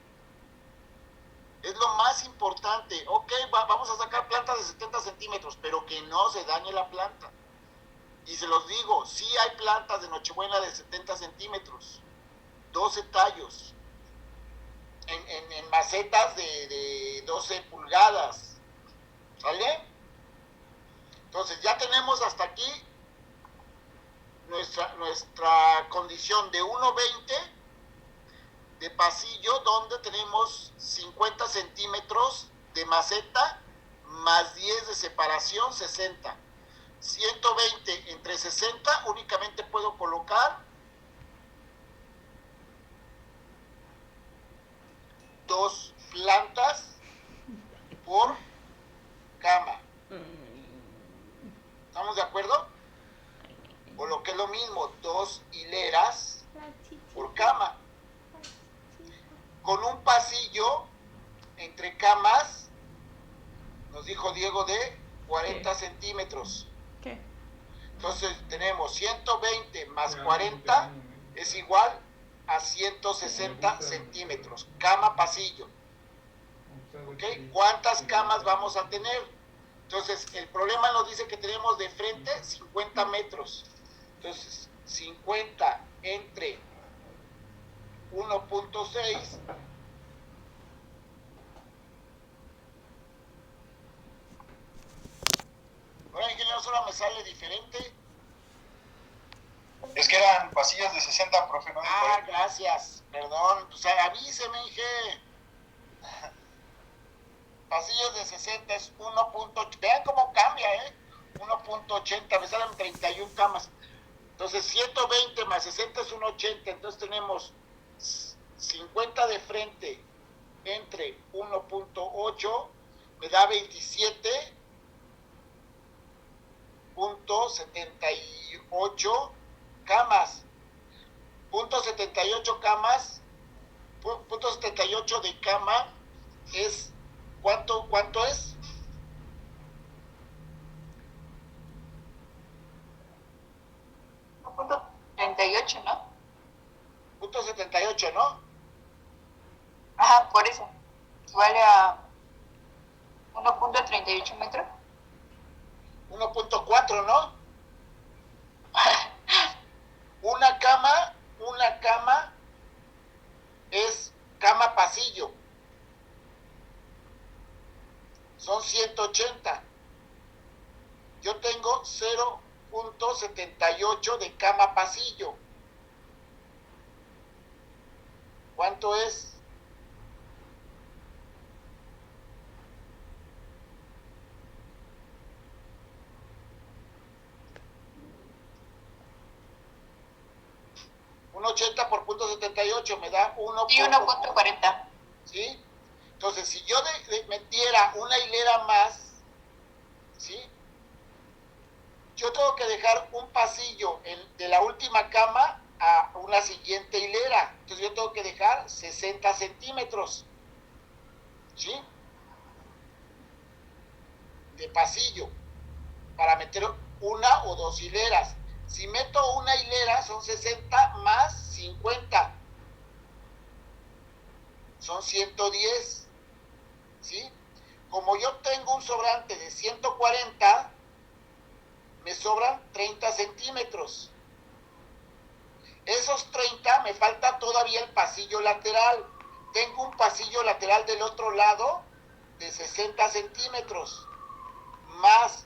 Es lo más importante. Ok, vamos a sacar plantas de 70 centímetros, pero que no se dañe la planta. Y se los digo, sí hay plantas de Nochebuena de 70 centímetros, 12 tallos, en macetas de 12 pulgadas. ¿Sale? Entonces ya tenemos hasta aquí nuestra condición de 1.20 de pasillo, donde tenemos 50 centímetros de maceta más 10 de separación, 60. 120 entre 60, únicamente puedo colocar 2 plantas por cama. ¿Estamos de acuerdo? O lo que es lo mismo, 2 hileras por cama. Con un pasillo entre camas, nos dijo Diego, de 40 centímetros. ¿Qué? Entonces tenemos 120 más 40 es igual a 160 centímetros. Cama, pasillo. ¿Ok? ¿Cuántas camas vamos a tener? Entonces, el problema nos dice que tenemos de frente 50 metros. Entonces, 50 entre 1.6. Ahora, ingeniero, solo me sale diferente. Es que eran pasillos de 60, profe, ¿no? Gracias. Perdón. O sea, avíseme, Inge. Pasillos de 60 es 1.8. Vean cómo cambia, 1.80. Me salen 31 camas. Entonces, 120 más 60 es 1.80. Entonces, tenemos 50 de frente entre 1.8 me da 27.78 camas. Punto 78 camas, punto 78 de cama es, ¿cuánto es? Punto 38, ¿no? Punto 78, ¿no? Ajá, por eso. Vale a 1.38 metros. 1.4, ¿no? Una cama es cama pasillo. Son 180. Yo tengo 0.78 de cama pasillo. ¿Cuánto es? Un 80 por punto 78 me da 1.40. ¿Sí? Entonces, si yo metiera una hilera más, ¿sí? Yo tengo que dejar un pasillo de la última cama a una siguiente hilera. Entonces, yo tengo que dejar 60 centímetros, ¿sí? De pasillo para meter una o dos hileras. Si meto una hilera son 60 más 50. Son 110. ¿Sí? Como yo tengo un sobrante de 140, me sobran 30 centímetros. Esos 30 me falta todavía el pasillo lateral. Tengo un pasillo lateral del otro lado de 60 centímetros. Más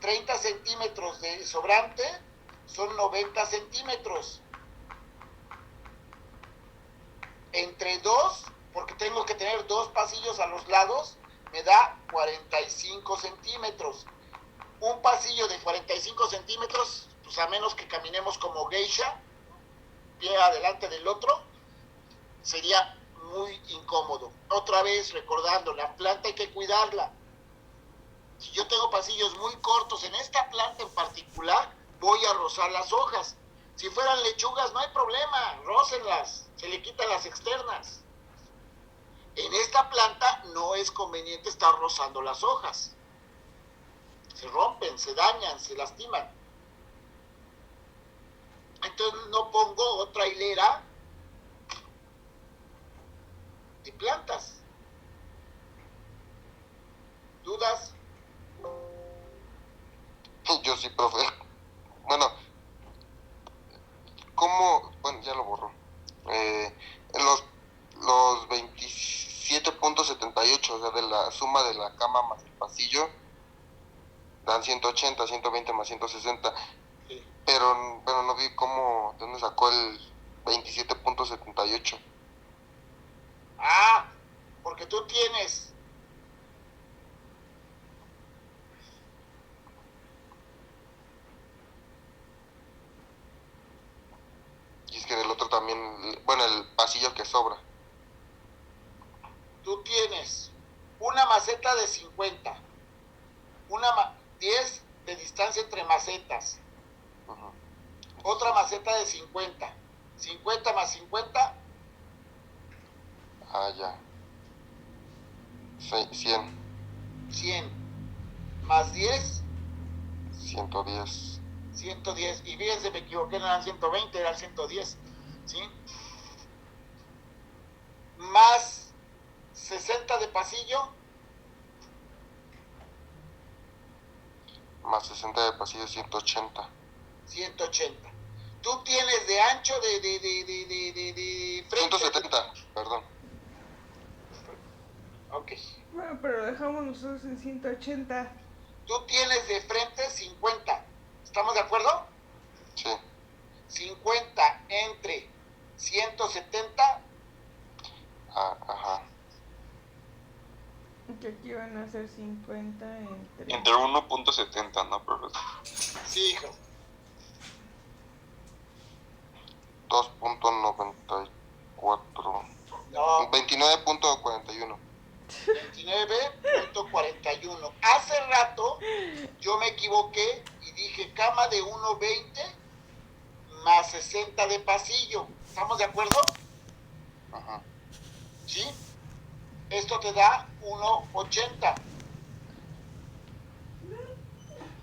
30 centímetros de sobrante son 90 centímetros. Entre dos, porque tengo que tener dos pasillos a los lados, me da 45 centímetros. Un pasillo de 45 centímetros, pues a menos que caminemos como geisha, pie adelante del otro, sería muy incómodo. Otra vez recordando, la planta hay que cuidarla. Si yo tengo pasillos muy cortos en esta planta en particular, voy a rozar las hojas. Si fueran lechugas no hay problema, rócenlas, se le quitan las externas. En esta planta no es conveniente estar rozando las hojas. Se rompen, se dañan, se lastiman. Entonces no pongo otra hilera de plantas. ¿Dudas? Yo sí, profe. Bueno, ¿cómo? Bueno, ya lo borro. Los 27.78, o sea, de la suma de la cama más el pasillo, dan 180, 120 más 160. Sí. Pero, bueno, no vi cómo, de dónde sacó el 27.78. Ah, porque tú tienes Y es que del otro también, bueno, el pasillo que sobra. tú tienes una maceta de 50, 10 de distancia entre macetas, Ujú. otra maceta de 50, 50 más 50, Ah, ya. 100, 100, más 10, 110. 110, y fíjense, me equivoqué, no eran 120, eran 110, ¿sí? Más 60 de pasillo, Más 60 de pasillo, 180. 180. Tú tienes de ancho de frente. 170, perdón. Ok. Bueno, pero dejamos nosotros en 180. Tú tienes de frente 50. ¿Estamos de acuerdo? Sí. 50 entre 170. Ajá. Que aquí van a ser 50 entre... Entre 1.70, ¿no, profesor? Sí, hijo. 2.94. No, 29.41. 29.41. más 60 de pasillo. ¿Estamos de acuerdo? Ajá. ¿Sí? Esto te da 1,80.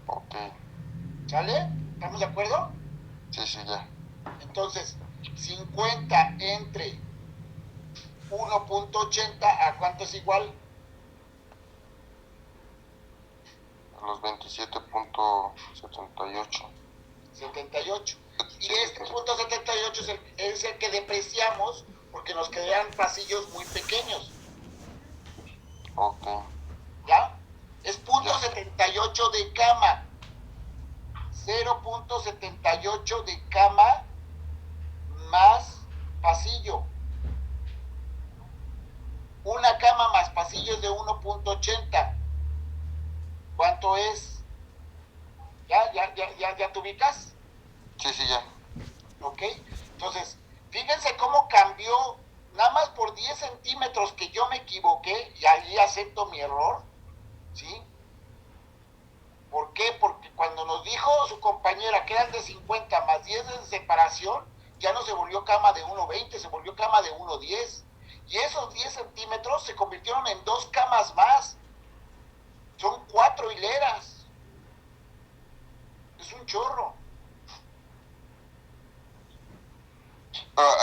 Ok. ¿Sale? ¿Estamos de acuerdo? Sí, sí, ya. Entonces, 50 entre 1,80, ¿a cuánto es igual? Los 27.78. 78. Y este punto 78 es el que depreciamos porque nos quedan pasillos muy pequeños. Ok. ¿Ya? Es punto Ya. 78 de cama. 0.78 de cama más pasillo. Una cama más pasillo es de 1.80. ¿Cuánto es? ¿Ya te ubicas? Sí, sí, ya. ¿Ok? Entonces, fíjense cómo cambió, nada más por 10 centímetros que yo me equivoqué, y ahí acepto mi error, ¿sí? ¿Por qué? Porque cuando nos dijo su compañera que eran de 50 más 10 de separación, ya no se volvió cama de 1,20, se volvió cama de 1,10. Y esos 10 centímetros se convirtieron en 2 camas más. Son 4 hileras. Es un chorro.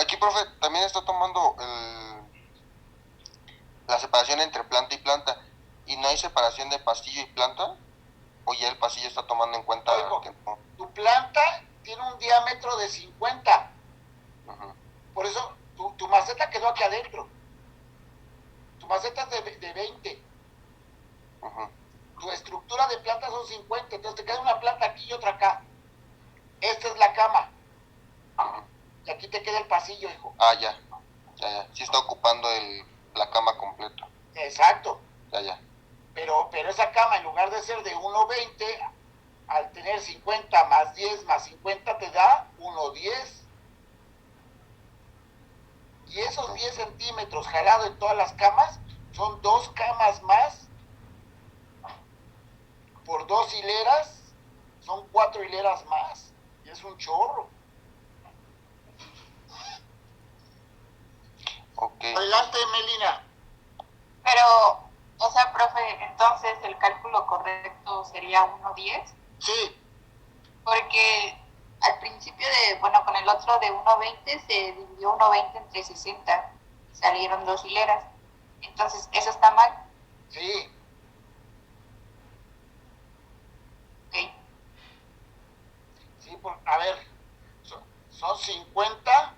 Aquí, profe, también está tomando la separación entre planta y planta. ¿Y no hay separación de pasillo y planta? ¿O ya el pasillo está tomando en cuenta Oigo, que no? tu planta tiene un diámetro de 50. Ajá. Por eso tu maceta quedó aquí adentro. Tu maceta es de 20. Ajá. Tu estructura de planta son 50. Entonces te queda una planta aquí y otra acá. Esta es la cama. Ajá. Y aquí te queda el pasillo, hijo. Ah, ya. Ya, ya. Sí está ocupando la cama completa. Exacto. Ya, ya. Pero esa cama, en lugar de ser de 1,20, al tener 50 más 10 más 50 te da 1,10. Y esos 10 centímetros jalado en todas las camas son 2 camas más por 2 hileras, son 4 hileras más. Y es un chorro. Ok. Adelante, Melina. Pero, o sea, profe, entonces el cálculo correcto sería 1,10, Sí, porque al principio bueno, con el otro de 1,20 se dividió 1,20 entre 60 y salieron 2 hileras. Entonces, eso está mal. sí. Ok. Sí, a ver, son 50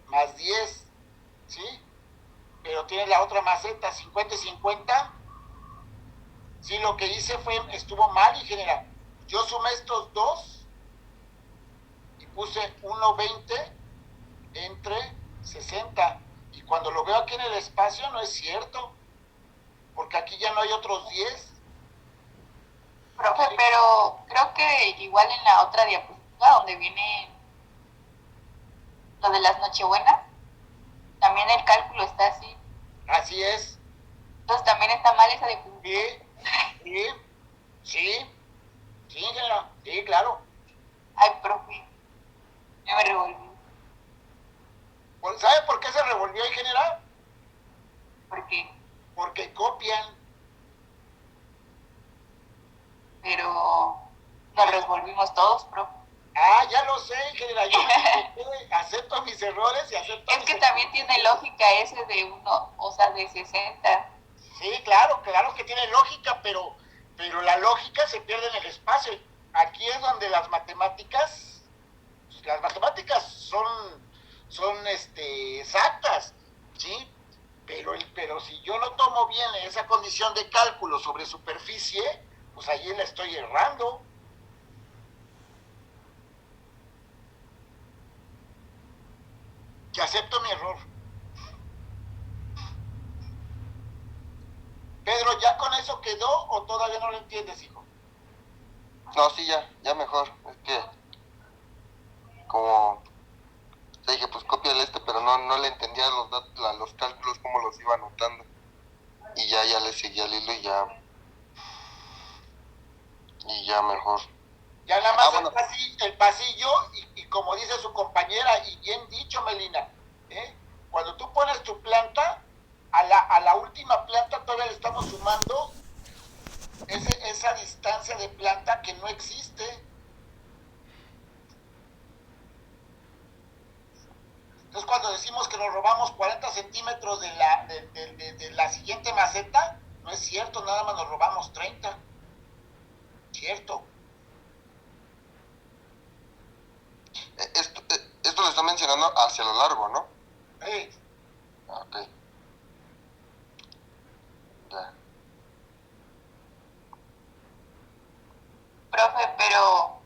más 10, ¿sí? Pero tiene la otra maceta, 50 y 50. Sí, lo que hice estuvo mal, ingeniera. Yo sumé estos dos y puse 1,20 entre 60. Y cuando lo veo aquí en el espacio no es cierto, porque aquí ya no hay otros 10. Profe, pero creo que igual en la otra diapositiva donde viene lo de las Nochebuenas, también el cálculo está así. Así es. Entonces también está mal esa diapositiva. Sí, ingeniera, sí, claro. Ay, profe, ya me revolví. ¿Sabe por qué se revolvió, ingeniera? ¿Por qué? Porque copian. Pero nos revolvimos todos, profe. Ah, ya lo sé, ingeniera. Yo acepto mis errores y acepto. Es que también tiene lógica ese de o sea, de 60. Sí, claro que tiene lógica, pero la lógica se pierde en el espacio. Aquí es donde las matemáticas son exactas, ¿sí? Pero si yo no tomo bien esa condición de cálculo sobre superficie, pues allí la estoy errando. Que acepto mi error. Pedro, ¿ya con eso quedó o todavía no lo entiendes, hijo? No, sí, ya mejor. Es que, como te dije, pues cópiale pero no le entendía los cálculos, cómo los iba anotando. Y ya le seguía el hilo y ya mejor. Ya nada más bueno. el pasillo y como dice su compañera, y bien dicho, Melina, cuando tú pones tu planta, a la última planta todavía le estamos sumando esa distancia de planta que no existe. Entonces cuando decimos que nos robamos 40 centímetros de la siguiente maceta, no es cierto, nada más nos robamos 30. Cierto. Esto lo está mencionando hacia lo largo, ¿no? Sí. Ok. Ya. Profe, pero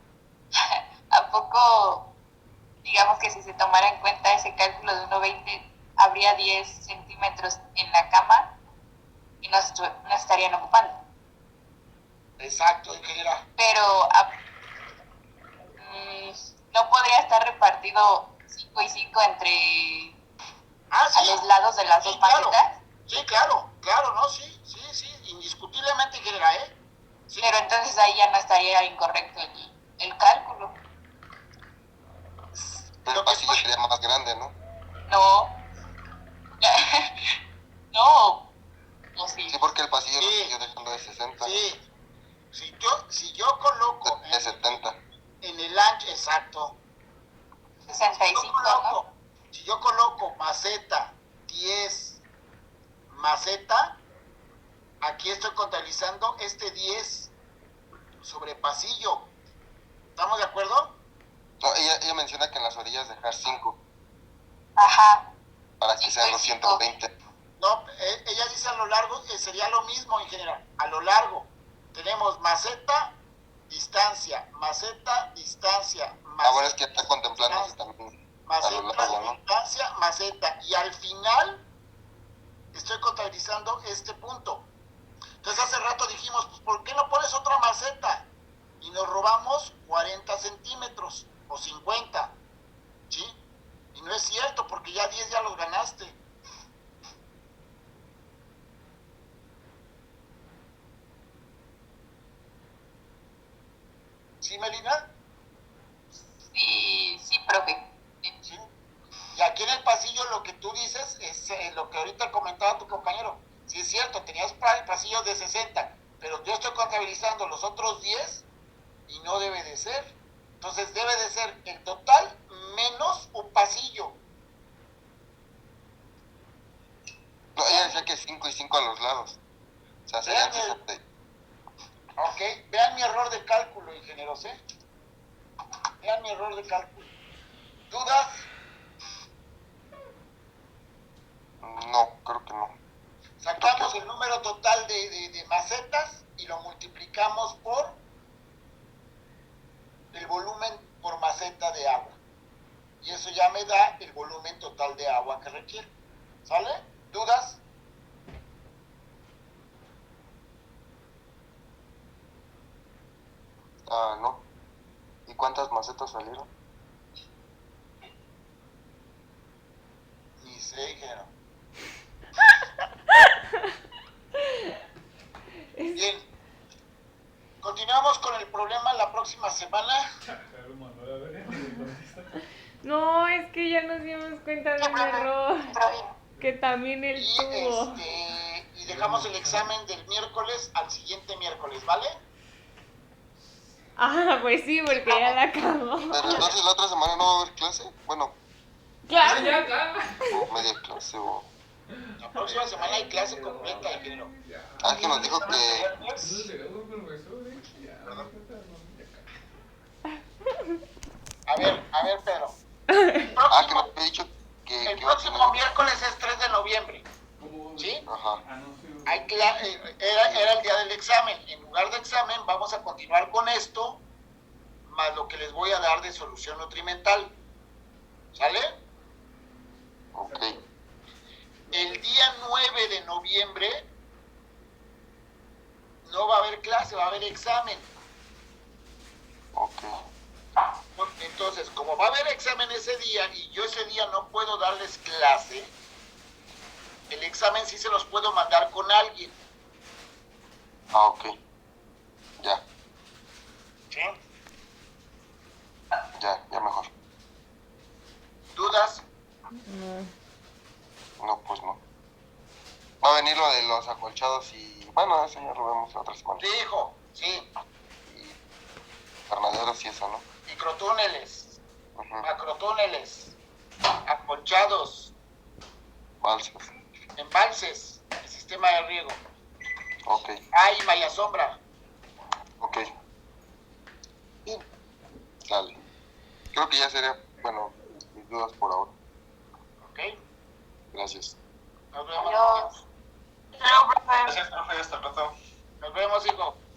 ¿a poco, digamos que si se tomara en cuenta ese cálculo de 1,20, habría 10 centímetros en la cama y no estarían ocupando? Exacto, ingeniera. Pero no podría estar repartido 5 y 5 entre a los lados de las dos macetas. Sí, claro, ¿no? Sí, indiscutiblemente, ingeniera, Sí. Pero entonces ahí ya no estaría incorrecto el cálculo. Pero el pasillo sería más grande, ¿no? No. No. No, sí. Sí, porque el pasillo lo sigue dejando de 60. Sí. Si yo coloco de 70. en el ancho, exacto. 65, ¿no? Si yo coloco maceta, 10, maceta, aquí estoy contabilizando este 10 sobre pasillo. ¿Estamos de acuerdo? No, ella menciona que en las orillas dejar 5. Ajá. Para que sean los 120. No, ella dice a lo largo, sería lo mismo, ingeniera. A lo largo tenemos maceta, distancia, maceta, distancia, maceta. Bueno, es que está contemplando también maceta, a lo largo, ¿no? distancia, maceta. Y al final estoy contabilizando este punto. Entonces hace rato dijimos, pues ¿por qué no pones otra maceta? Y nos robamos 40 centímetros o 50, ¿sí? Y no es cierto, porque ya 10 ya los ganaste. ¿Sí, Melina? Sí, profe. ¿Sí? Y aquí en el pasillo lo que tú dices es lo que ahorita comentaba tu compañero. Sí es cierto, tenías pasillos de 60, pero yo estoy contabilizando los otros 10 y no debe de ser. Entonces debe de ser el total menos un pasillo. No, ella decía que 5 y 5 a los lados. O sea, serían 60. Ok, vean mi error de cálculo, ingenieros, Vean mi error de cálculo. ¿Dudas? No, creo que no. Sacamos el número total de macetas y lo multiplicamos por el volumen por maceta de agua. Y eso ya me da el volumen total de agua que requiere. ¿Sale? ¿Dudas? No. ¿Y cuántas macetas salieron? Ni sé, ingeniero. Bien. Continuamos con el problema la próxima semana. No, es que ya nos dimos cuenta de un error. Que también él tuvo. Y dejamos el examen del miércoles al siguiente miércoles, ¿vale? Ah, pues sí, porque ya la acabó. Pero entonces la otra semana no va a haber clase. Bueno. Claro. O media clase o... La próxima semana hay clase completa, ingeniero. Que nos dijo que... A ver, Pedro. Que nos había dicho que... El próximo miércoles es 3 de noviembre. ¿Sí? Ajá. Era el día del examen. En lugar de examen vamos a continuar con esto, más lo que les voy a dar de solución nutrimental. ¿Sale? Ok. El día 9 de noviembre no va a haber clase, va a haber examen. Ok. Entonces, como va a haber examen ese día y yo ese día no puedo darles clase, el examen sí se los puedo mandar con alguien. Ok. Ya. ¿Sí? acolchados y, bueno, eso ya lo vemos la otra semana. Sí, hijo, sí. Y invernaderos y eso, ¿no? Microtúneles, Ujú. macrotúneles, acolchados, Balsas. embalses, el sistema de riego. Ok, Hay malla sombra. ok. Bien. Dale. Creo que ya sería, bueno, mis dudas por ahora. ¿Ok? Gracias. Nos vemos. Adiós. Chao, profe. Gracias, profe, hasta el rato. Nos vemos, hijo.